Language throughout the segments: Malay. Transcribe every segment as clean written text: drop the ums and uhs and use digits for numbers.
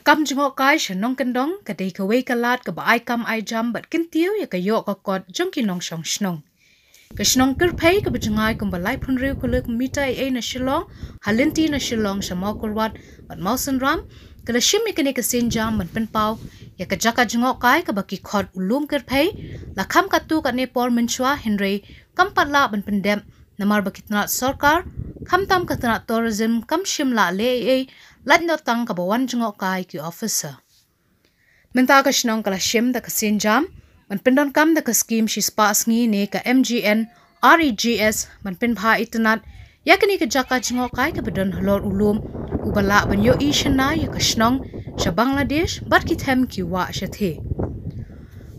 Kam jengok kai shenong kendong kadai kawai kalat ka ai kam ai jam bat kentiu ya kayok ka kot jong kinong shong shnong. Ka Lum Kyrphei ka bajangai kum balai punriu kuluk mita na shilong halinti na shilong shamau kurwat bat mausan ram ka la shim ikane ka senjam ban penpau ya ka jaka jengok kai ka baki kot Lum Kyrphei la kam katu ka Nepal menchua Henry kam patla ban pendem namar bakitnat sarkar kam tam katnat tourism kam shimla le lat no tang ka bawan jengok kai ki officer. Menta ka shnong ka la shim da ka senjam man pendon kam da ka scheme shi spas ngi ne ka MGN REGS man pen pha itnat yakani ka jaka jengok kai ka bedon halor ulum ubala ban yo ishna ya ka shnong sha Bangladesh bat ki them ki wa shathe.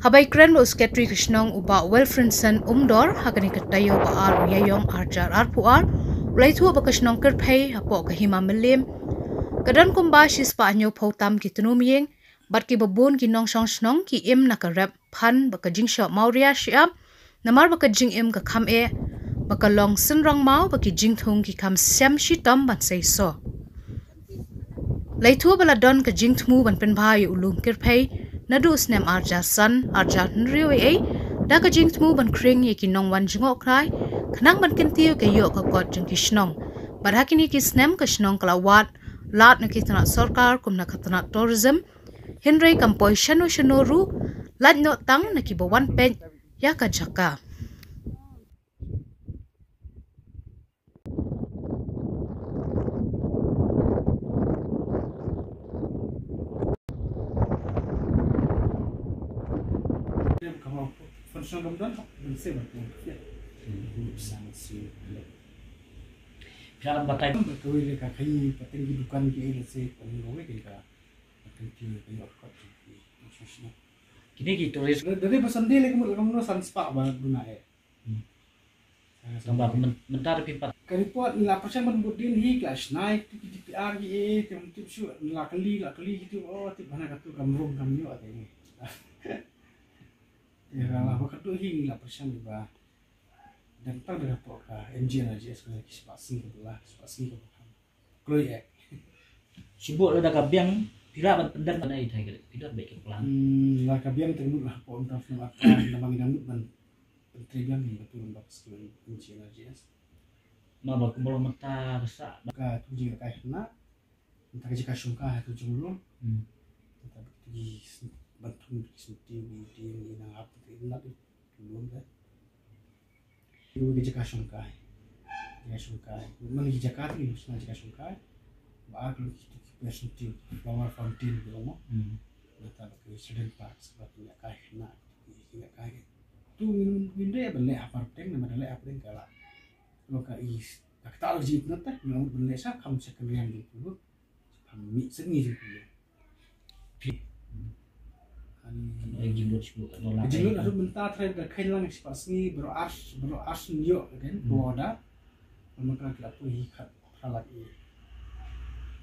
Habai kren lo sketri ka shnong uba Wilfrinson umdor hakani ka tayo ba ar yayong arjar arpuar ulai thu ba ka shnong Kyrphei hapo ka hima melim kadan kumba shi spa nyo photam ki tunumyeng bat ki babun ki nong shong shnong ki im na ka rap phan ba ka jing shop mauria shiap namar ba ka jing im ka kham e ba ka long sin rong mau ba ki jing thung ki kham sem shi tam ban sei so lai thu bala don ka jing thmu ban pen bhai Lum Kyrphei nadu snem arja san arja nriwe e da ka jing thmu ban khring ye ki nong wan jingo krai khnang ban kentiu ke yo ka kot jing ki shnong bar hakini ki snem ka shnong kala wat lat na kitna sarkar kum na katna tourism Henry kampoi shano ru lat no tang na ki bawan pen ya ka jaka Dalam batai betul le ka kai paten di dukan ki ele se pengowe ke ka paten ti ke yok kot ki maksudnya kini ki tulis dari pesan dia le kamu san spa ba guna e tambah mentar pipat karipot 5% men budin hi kelas naik ti TPR ki e tem tip su la kali gitu oh tip mana katu kamrung kamyo ate ni ya lah waktu hi 5% ba dan pada berapa engine aja sebenarnya spasi kebelah spasi kebelah kalau ya sibuk lo dah kabiang tidak berpendan pada itu aja tidak baik pulang lah kabiang terus lah pon taf nama nama ngandut man pentribian ni betul untuk sekali engine aja mau baku belum mata besar maka tujuh kayak na entah jika sungkah itu jumlah tapi di bantu di nang apa itu nanti belum kan Ibu kerja kasungkai, mana kerja kati ni, mana kerja kasungkai, baak lu kita bersentuh flower fountain belum, kita pakai student park sebabnya kai nak, kita kai, tu minum dia beli apartemen, nama beli apartemen kalah, kalau kai tak tahu jid nanti, minum beli sah, kamu sekalian gitu, kami seni gitu. Jilur ada bentar terakhir berkain lang spasi beras niok kan boda maka kita pergi kat lagi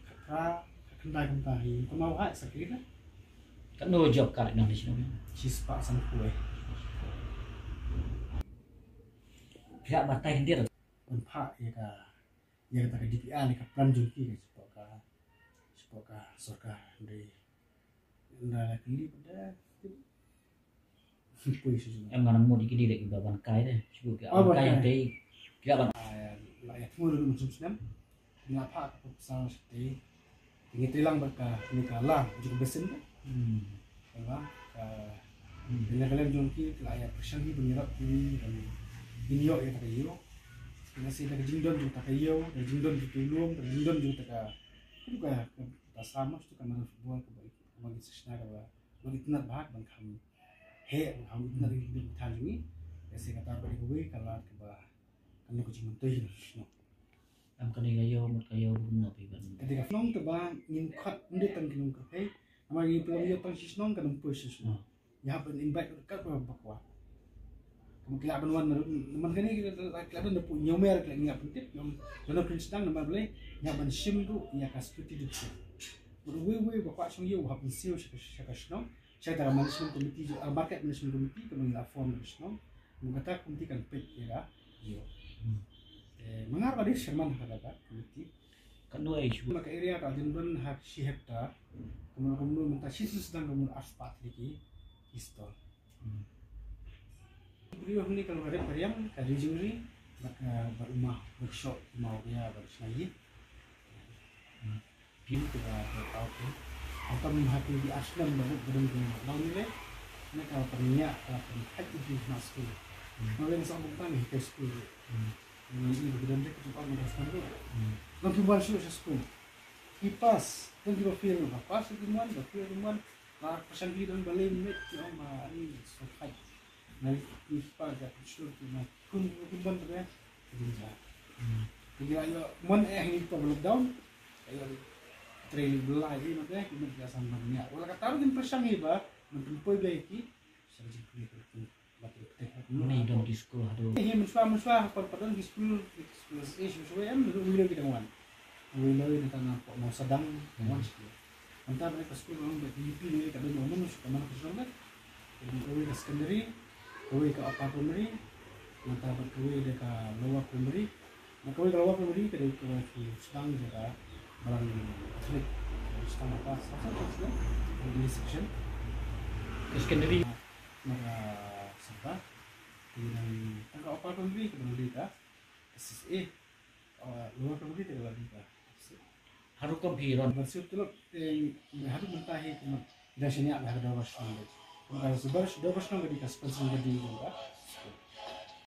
kata kendai mau hak sakit kan no job kat nang di sini cispa sang kue pihak batai hendir empat ya kata DPR ni kaplan jungki sepoka sorka dari nda kili pada em ngan mau dikit dek baban kai deh cukup ke kai yang teh tidak ban lah ya semua dulu macam senam ngapa pasal stay ini tilang berkah ini kalah juga besen kan kalah bila kalian jongki lah ya persen ni menyerap ini dan ini yo ya tak yo masih ada jingdon juga tak yo dan jingdon juga tulung dan jingdon juga tak juga tak sama tu kan harus buat bagi sesuatu apa bagi tenat bahat bang kami kamu tenat di hutan ini saya kata bagi gue kalau kebah kan aku cuma tuh no am kan kayo mut kayo no piban ketika nong tebang ingin cut udah tanggung Kyrphei nama ini pelong yo pangsis nong kan proses no ya ben invite dekat berapa kuat kamu kira benuan teman kan ini kita ada punya nyomer kayak nggak penting yang dalam prinsip nama boleh nyaban sim tu ya kasih itu Berwe bapak song yo hab siu shaka shno shaka management committee jo market management committee ko nila form shno mugata committee kan pet ya yo mangar ka dis sherman hada committee kan no issue maka area ka dinban hak si hektar kemudian mentah situ sedang kemudian aspat lagi pistol. Beliau ni kalau ada periam kali juri berumah workshop mau dia bersenai. Pilih kita tahu tu. Atau menghati di aslam baru berdengar. Lalu ni, nak kalau perniak kalau perniak itu masuk. Kalau yang sama tentang high school. Ini berdengar kecuali mengasam tu. Nanti masuk school. Kipas, dan juga film apa sekian, dokumen, lah pesan video dan balik met, cuma ini sokai. Nanti kipas ada usul tu, nak kun tu ya, jadi. Jadi ayo, mon ini tu lockdown, ayo training lagi nanti kita biasa banyak. Walau kata orang pesan heba, nanti pun baiki, saya jadi tu, batik teknik. Ini dong di sekolah tu. Ini muswa, perpatan di sekolah, sesuai yang dulu kita muan. Willow ni tanah mau sedang kawan sih. Antara mereka sekolah orang berpilih kita ada momen suka mana kesulitan. Jadi kau ke secondary, kau ke upper primary, antara kau ke lower primary, kau ke lower primary kita ke sedang juga barang atlet sedang apa sahaja di section. Secondary Maka siapa? Dengan angka upper primary kita berada SSA, lower primary kita berada. Harus kompiron. Bersih tu harus mentahi cuma dah sini ada dua belas tahun. Kalau sebar dua belas tahun jadi kasih pensiun jadi juga.